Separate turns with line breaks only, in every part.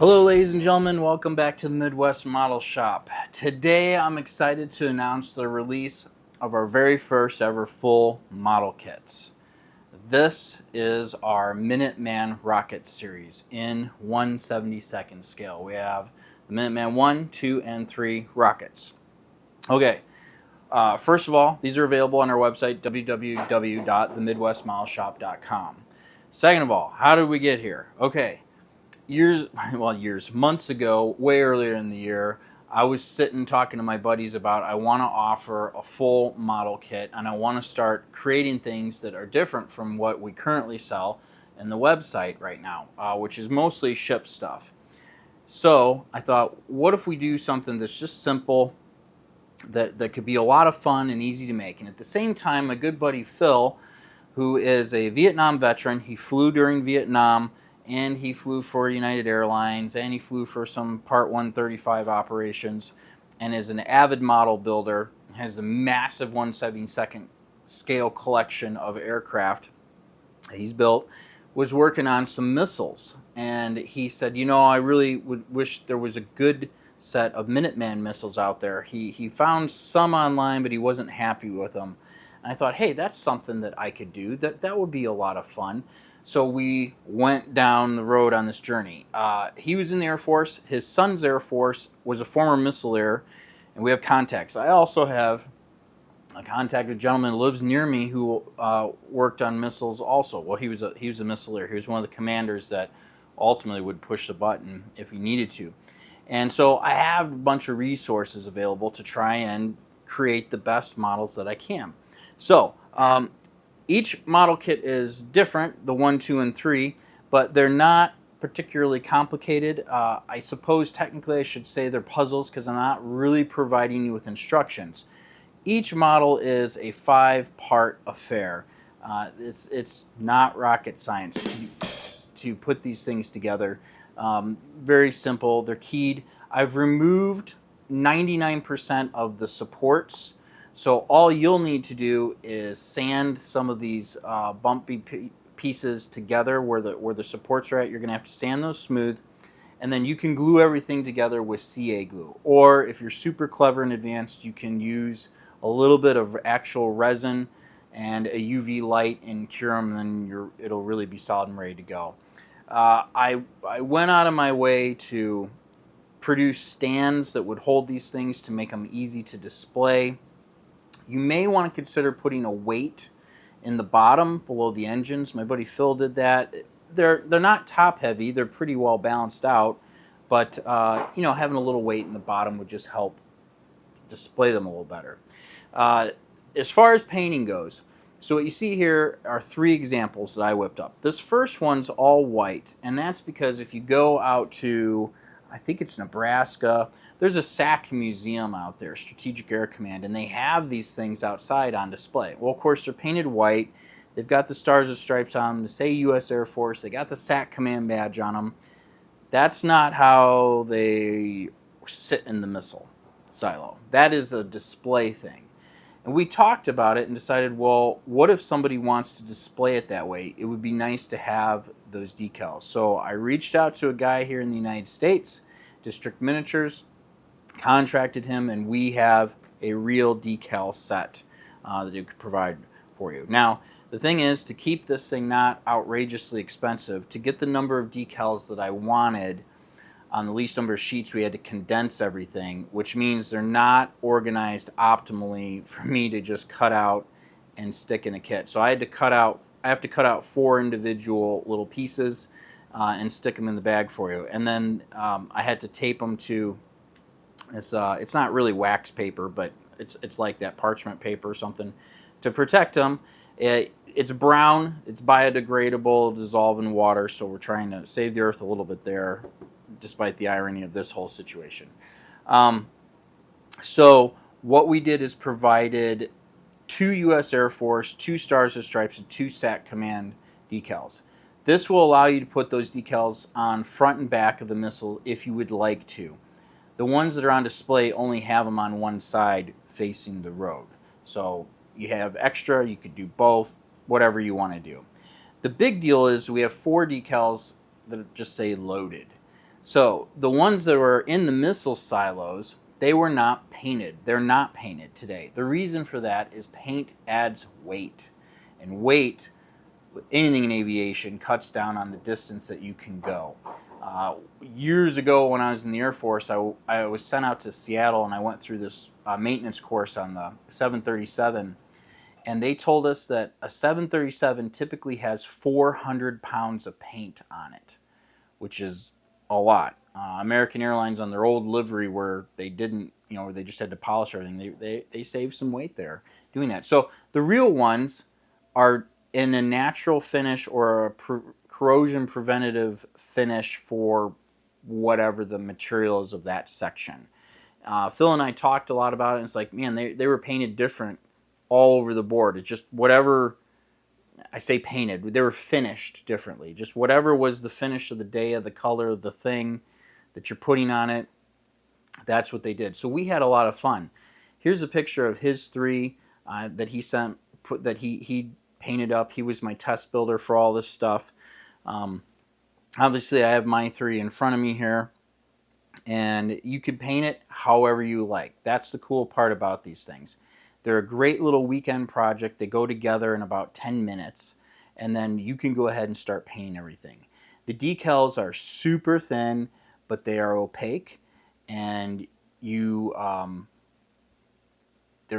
Hello ladies and gentlemen, welcome back to the Midwest Model Shop. Today I'm excited to announce the release of our very first ever full model kits. This is our Minuteman rocket series in 1/72nd scale. We have the Minuteman 1, 2, and 3 rockets. Okay, first of all, these are available on our website, www.themidwestmodelshop.com. Second of all, how did we get here? Okay. Months ago, way earlier in the year, I was sitting talking to my buddies about I want to offer a full model kit and I want to start creating things that are different from what we currently sell in the website right now, which is mostly ship stuff. So I thought, what if we do something that's just simple, that could be a lot of fun and easy to make? And at the same time, my good buddy Phil, who is a Vietnam veteran, he flew during Vietnam, and he flew for United Airlines, and he flew for some Part 135 operations, and is an avid model builder, has a massive 1/72nd scale collection of aircraft he's built, was working on some missiles. And he said, I really would wish there was a good set of Minuteman missiles out there. He found some online, but he wasn't happy with them. And I thought, hey, that's something that I could do. That would be a lot of fun. So we went down the road on this journey. He was in the Air Force. His son's Air Force was a former missileer, and we have contacts. I also have a contact, a gentleman who lives near me who worked on missiles also. Well, he was a missileer. He was one of the commanders that ultimately would push the button if he needed to. And so I have a bunch of resources available to try and create the best models that I can. So, each model kit is different, the 1, 2, and 3, but they're not particularly complicated. I suppose technically I should say they're puzzles because I'm not really providing you with instructions. Each model is a 5-part affair. It's not rocket science to put these things together. Very simple. They're keyed. I've removed 99% of the supports. So all you'll need to do is sand some of these bumpy pieces together where the supports are at. You're going to have to sand those smooth, and then you can glue everything together with CA glue. Or if you're super clever and advanced, you can use a little bit of actual resin and a UV light and cure them, and then it'll really be solid and ready to go. I went out of my way to produce stands that would hold these things to make them easy to display. You may want to consider putting a weight in the bottom below the engines. My buddy Phil did that. They're not top heavy. They're pretty well balanced out, but having a little weight in the bottom would just help display them a little better. As far as painting goes, so what you see here are 3 examples that I whipped up. This first one's all white, and that's because if you go out to, I think it's Nebraska, there's a SAC museum out there, Strategic Air Command, and they have these things outside on display. Well, of course, they're painted white. They've got the stars and stripes on them. They say U.S. Air Force. They got the SAC command badge on them. That's not how they sit in the missile silo. That is a display thing. And we talked about it and decided, well, what if somebody wants to display it that way? It would be nice to have those decals. So I reached out to a guy here in the United States, District Miniatures, contracted him, and we have a real decal set that it could provide for you. Now, the thing is, to keep this thing not outrageously expensive, to get the number of decals that I wanted on the least number of sheets, we had to condense everything, which means they're not organized optimally for me to just cut out and stick in a kit. So I have to cut out 4 individual little pieces and stick them in the bag for you. And then I had to tape them to this, it's not really wax paper, but it's like that parchment paper or something to protect them. It's brown, it's biodegradable, dissolve in water, so we're trying to save the earth a little bit there, despite the irony of this whole situation. So what we did is provided 2 U.S. Air Force, 2 Stars and Stripes, and 2 SAC Command decals. This will allow you to put those decals on front and back of the missile if you would like to. The ones that are on display only have them on one side facing the road. So you have extra, you could do both, whatever you want to do. The big deal is we have 4 decals that just say loaded. So the ones that were in the missile silos, they were not painted. They're not painted today. The reason for that is paint adds weight. And weight, with anything in aviation, cuts down on the distance that you can go. Years ago when I was in the Air Force, I was sent out to Seattle and I went through this maintenance course on the 737. And they told us that a 737 typically has 400 pounds of paint on it, which is a lot. American Airlines on their old livery where they didn't, where they just had to polish everything, they saved some weight there doing that. So the real ones are in a natural finish or a corrosion preventative finish for whatever the material is of that section. Phil and I talked a lot about it, and it's like, man, they were painted different all over the board. It's just whatever, I say painted, they were finished differently. Just whatever was the finish of the day, of the color of the thing that you're putting on it, that's what they did. So we had a lot of fun. Here's a picture of his three that he sent, that he painted up. He was my test builder for all this stuff. Obviously, I have my three in front of me here, and you can paint it however you like. That's the cool part about these things. They're a great little weekend project. They go together in about 10 minutes, and then you can go ahead and start painting everything. The decals are super thin, but they are opaque, and they're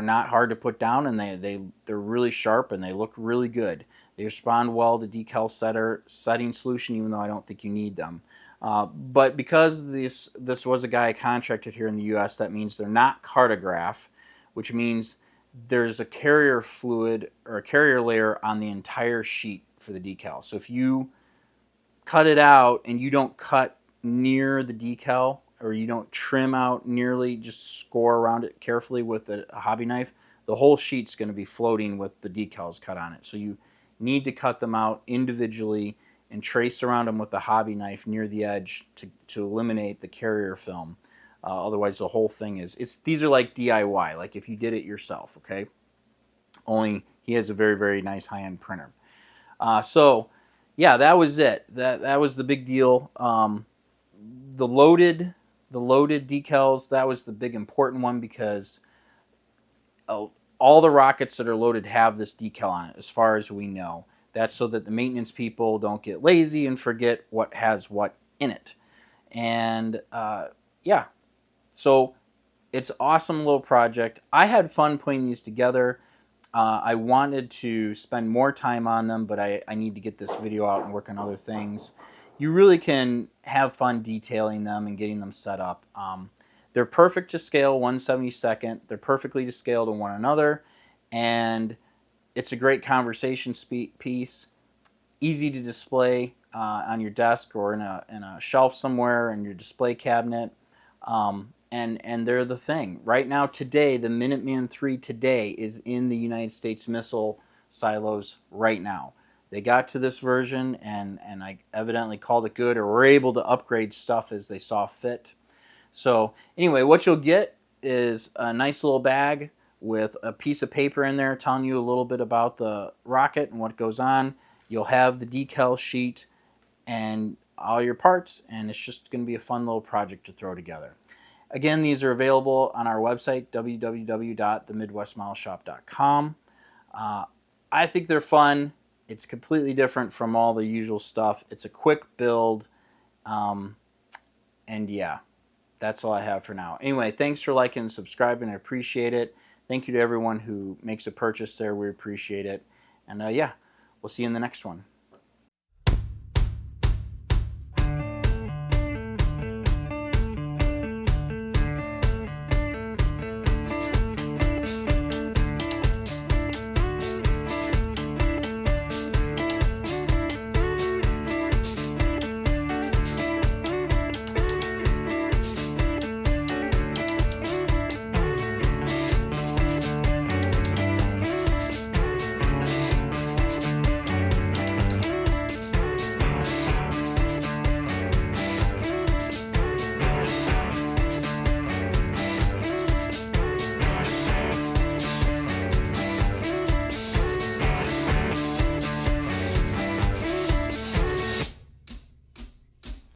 not hard to put down, and they're really sharp, and they look really good. They respond well to decal setting solution, even though I don't think you need them. But because this was a guy contracted here in the U.S., that means they're not Cartograph, which means there's a carrier fluid or a carrier layer on the entire sheet for the decal. So if you cut it out and you don't cut near the decal, or you don't trim out nearly, just score around it carefully with a hobby knife, the whole sheet's going to be floating with the decals cut on it. So you need to cut them out individually and trace around them with a hobby knife near the edge to eliminate the carrier film. Otherwise, the whole thing these are like DIY, like if you did it yourself, okay? Only he has a very, very nice high-end printer. So, yeah, that was it. That was the big deal. The loaded decals, that was the big important one, because all the rockets that are loaded have this decal on it, as far as we know. That's so that the maintenance people don't get lazy and forget what has what in it. And, yeah. So it's an awesome little project. I had fun putting these together. I wanted to spend more time on them, but I need to get this video out and work on other things. You really can have fun detailing them and getting them set up. They're perfect to scale 1/72. They're perfectly to scale to one another. And it's a great conversation piece. Easy to display on your desk or in a shelf somewhere in your display cabinet. And they're the thing. Right now, today, the Minuteman 3 today is in the United States missile silos right now. They got to this version, and I evidently called it good, or were able to upgrade stuff as they saw fit. So anyway, what you'll get is a nice little bag with a piece of paper in there telling you a little bit about the rocket and what goes on. You'll have the decal sheet and all your parts, and it's just going to be a fun little project to throw together. Again, these are available on our website, www.themidwestmileshop.com. I think they're fun. It's completely different from all the usual stuff. It's a quick build. And yeah, that's all I have for now. Anyway, thanks for liking and subscribing. I appreciate it. Thank you to everyone who makes a purchase there. We appreciate it. And yeah, we'll see you in the next one.